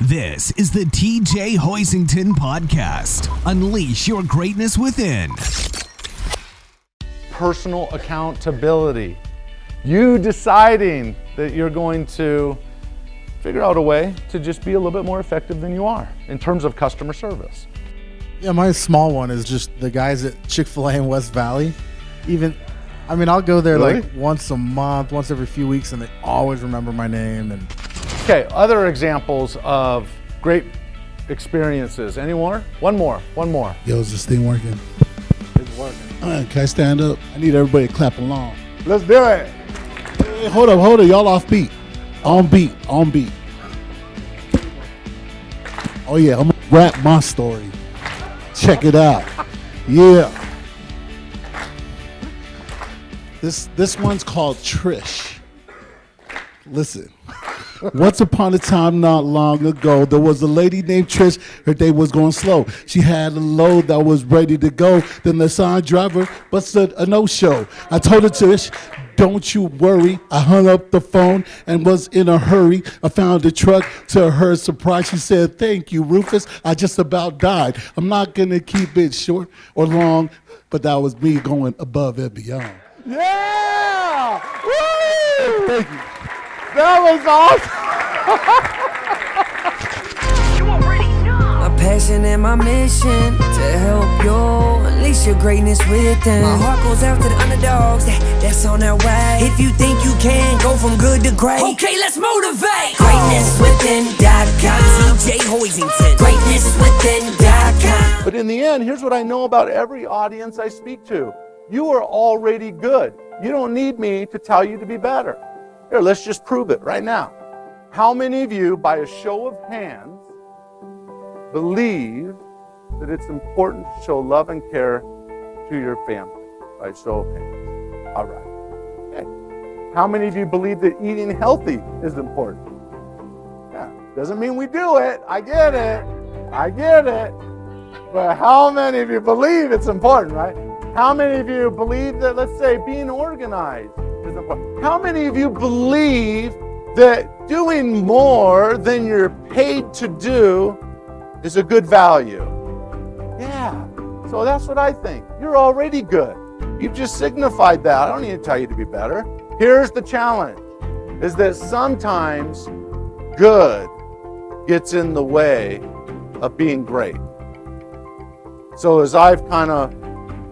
This is the TJ Hoisington Podcast. Unleash your greatness within. Personal accountability. You deciding that you're going to figure out a way to just be a little bit more effective than you are in terms of customer service. Yeah, my small one is just the guys at Chick-fil-A in West Valley. I'll go there Really? like once a month, once every few weeks, and they always remember my name. And Okay, other examples of great experiences. Any more? One more. Yo, is this thing working? It's working. All right, can I stand up? I need everybody to clap along. Let's do it. Hey, hold up. Y'all off beat. On beat. Oh, yeah, I'm going to rap my story. Check it out. Yeah. This one's called Trish. Listen. Once upon a time not long ago, there was a lady named Trish. Her day was going slow. She had a load that was ready to go. Then the sign driver busted a no-show. I told her, Trish, don't you worry. I hung up the phone and was in a hurry. I found the truck. To her surprise, she said, thank you, Rufus. I just about died. I'm not going to keep it short or long, but that was me going above and beyond. Yeah! Woo! Thank you. That was awesome! You already know. My passion and my mission to help you unleash your greatness within. My heart goes out to the underdogs that's on their way. If you think you can go from good to great, okay, let's motivate. GreatnessWithin.com. TJ Hoisington. GreatnessWithin.com. But in the end, here's what I know about every audience I speak to. You are already good. You don't need me to tell you to be better. Here, let's just prove it right now. How many of you, by a show of hands, believe that it's important to show love and care to your family? By show of hands. All right. Okay. How many of you believe that eating healthy is important? Yeah. Doesn't mean we do it. I get it. But how many of you believe it's important, right? How many of you believe that, let's say, being organized is important? How many of you believe that doing more than you're paid to do is a good value? Yeah. So that's what I think. You're already good. You've just signified that. I don't need to tell you to be better. Here's the challenge, is that sometimes good gets in the way of being great. So as I've kind of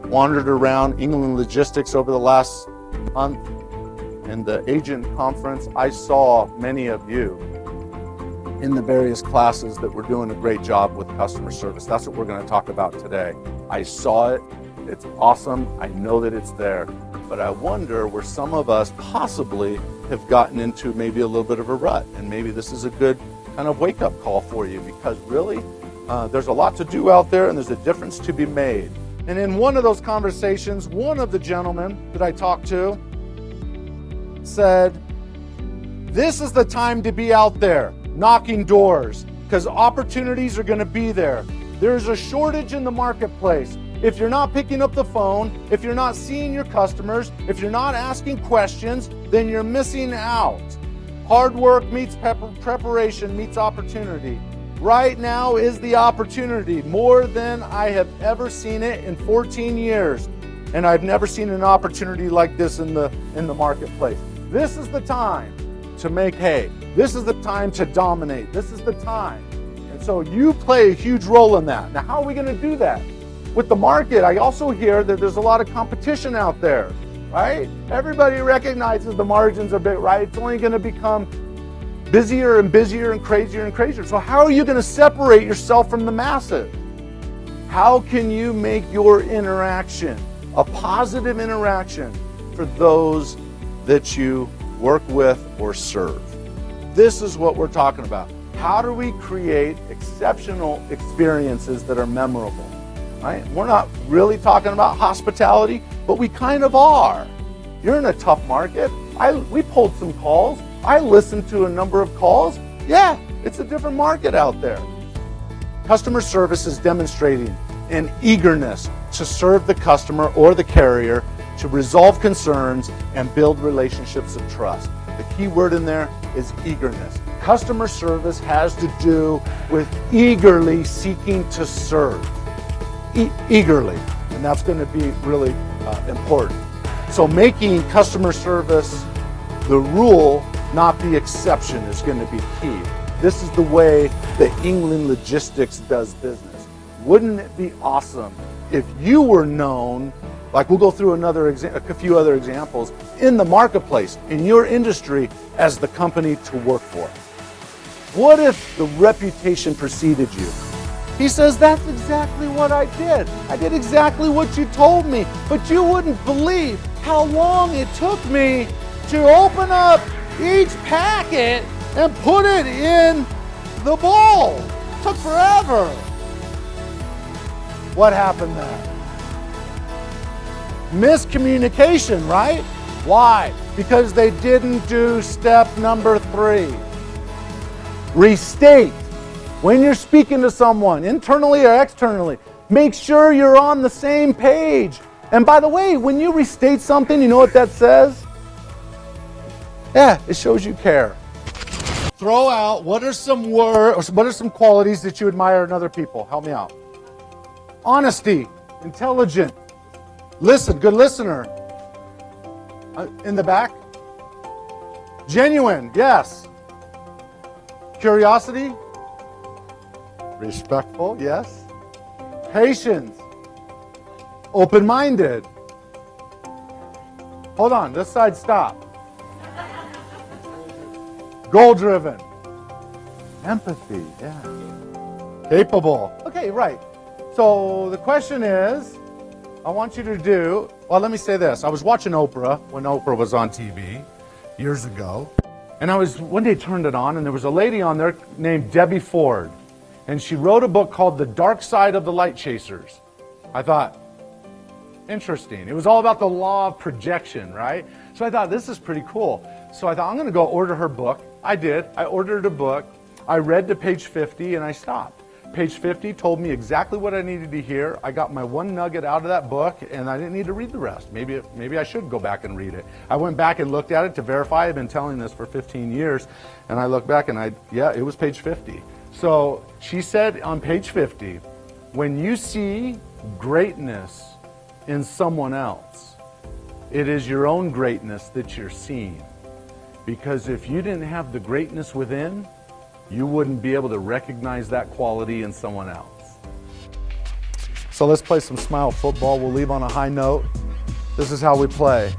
wandered around England Logistics over the last month in the agent conference, I saw many of you in the various classes that were doing a great job with customer service. That's what we're going to talk about today. I saw it. It's awesome. I know that it's there. But I wonder where some of us possibly have gotten into maybe a little bit of a rut. And maybe this is a good kind of wake-up call for you, because really there's a lot to do out there and there's a difference to be made. And in one of those conversations, one of the gentlemen that I talked to said, this is the time to be out there knocking doors, because opportunities are going to be there. There's a shortage in the marketplace. If you're not picking up the phone, if you're not seeing your customers, if you're not asking questions, then you're missing out. Hard work meets preparation meets opportunity. Right now is the opportunity, more than I have ever seen it in 14 years. And I've never seen an opportunity like this in the marketplace. This is the time to make hay. This is the time to dominate. This is the time. And so you play a huge role in that. Now, how are we going to do that? With the market, I also hear that there's a lot of competition out there, right? Everybody recognizes the margins are big, right? It's only going to become busier and busier and crazier. So how are you going to separate yourself from the masses? How can you make your interaction a positive interaction for those that you work with or serve? This is what we're talking about. How do we create exceptional experiences that are memorable? Right? We're not really talking about hospitality, but we kind of are. You're in a tough market. We pulled some calls. I listened to a number of calls. Yeah, it's a different market out there. Customer service is demonstrating an eagerness to serve the customer or the carrier, to resolve concerns and build relationships of trust. The key word in there is eagerness. Customer service has to do with eagerly seeking to serve. Eagerly. And that's going to be really important. So making customer service the rule, not the exception, is going to be key. This is the way that England Logistics does business. Wouldn't it be awesome if you were known, like we'll go through a few other examples, in the marketplace, in your industry, as the company to work for? What if the reputation preceded you? He says, that's exactly what I did. I did exactly what you told me, but you wouldn't believe how long it took me to open up each packet and put it in the bowl. It took forever. What happened there? Miscommunication, right? Why? Because they didn't do step number 3. Restate. When you're speaking to someone, internally or externally, make sure you're on the same page. And by the way, when you restate something, you know what that says? Yeah, it shows you care. Throw out, what are some qualities that you admire in other people? Help me out. Honesty, intelligent, good listener. In the back? Genuine, yes. Curiosity? Respectful, yes. Patience. Open-minded. Hold on, this side stop. Goal-driven. Empathy, yeah. Capable. Okay, right. So the question is, I want you to do, well, let me say this. I was watching Oprah when Oprah was on TV years ago. And I was, one day turned it on, and there was a lady on there named Debbie Ford. And she wrote a book called The Dark Side of the Light Chasers. I thought, interesting. It was all about the law of projection, right? So I thought, this is pretty cool. So I thought, I'm going to go order her book. I did. I ordered a book. I read to page 50, and I stopped. Page 50 told me exactly what I needed to hear. I got my one nugget out of that book, and I didn't need to read the rest. Maybe I should go back and read it. I went back and looked at it to verify. I've been telling this for 15 years, and I looked back, and it was page 50. So she said on page 50, when you see greatness in someone else, it is your own greatness that you're seeing. Because if you didn't have the greatness within, you wouldn't be able to recognize that quality in someone else. So let's play some smile football. We'll leave on a high note. This is how we play.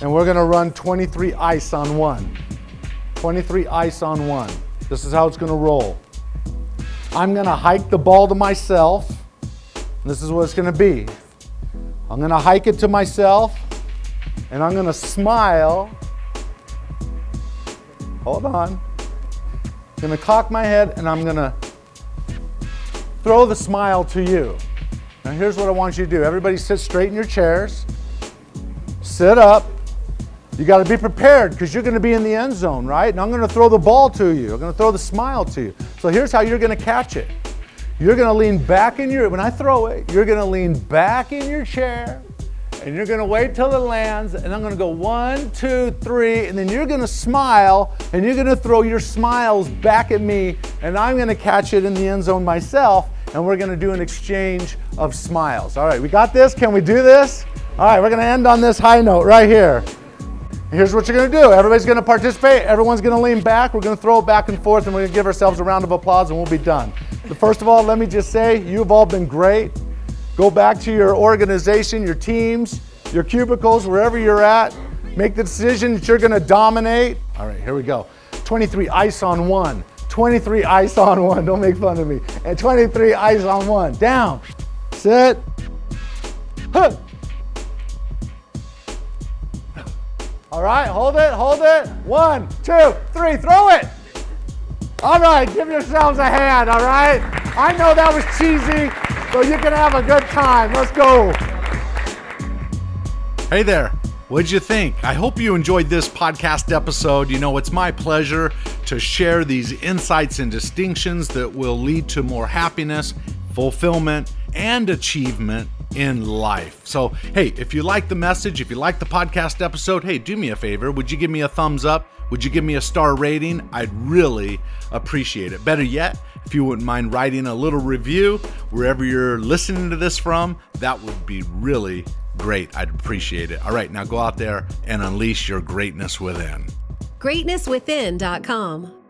And we're gonna run 23 ice on 1. 23 ice on 1. This is how it's gonna roll. I'm gonna hike the ball to myself. This is what it's gonna be. I'm gonna hike it to myself, and I'm gonna smile. Hold on. I'm gonna cock my head, and I'm gonna throw the smile to you. Now here's what I want you to do. Everybody sit straight in your chairs. Sit up. You got to be prepared because you're going to be in the end zone, right? And I'm going to throw the ball to you. I'm going to throw the smile to you. So here's how you're going to catch it. You're going to lean back when I throw it, you're going to lean back in your chair, and you're going to wait till it lands, and I'm going to go 1, 2, 3, and then you're going to smile, and you're going to throw your smiles back at me, and I'm going to catch it in the end zone myself, and we're going to do an exchange of smiles. All right, we got this? Can we do this? All right, we're going to end on this high note right here. Here's what you're going to do. Everybody's going to participate. Everyone's going to lean back. We're going to throw it back and forth, and we're going to give ourselves a round of applause, and we'll be done. But first of all, let me just say, you've all been great. Go back to your organization, your teams, your cubicles, wherever you're at. Make the decision that you're going to dominate. All right, here we go. 23 ice on 1. 23 ice on 1. Don't make fun of me. And 23 ice on 1. Down. Sit. Huh. All right, hold it. 1, 2, 3, throw it. All right, give yourselves a hand, all right? I know that was cheesy, so you can have a good time. Let's go. Hey there. What'd you think? I hope you enjoyed this podcast episode. You know, it's my pleasure to share these insights and distinctions that will lead to more happiness, fulfillment, and achievement in life. So, hey, if you like the message, if you like the podcast episode, hey, do me a favor. Would you give me a thumbs up? Would you give me a star rating? I'd really appreciate it. Better yet, if you wouldn't mind writing a little review wherever you're listening to this from, that would be really great. I'd appreciate it. All right, now go out there and unleash your greatness within. GreatnessWithin.com.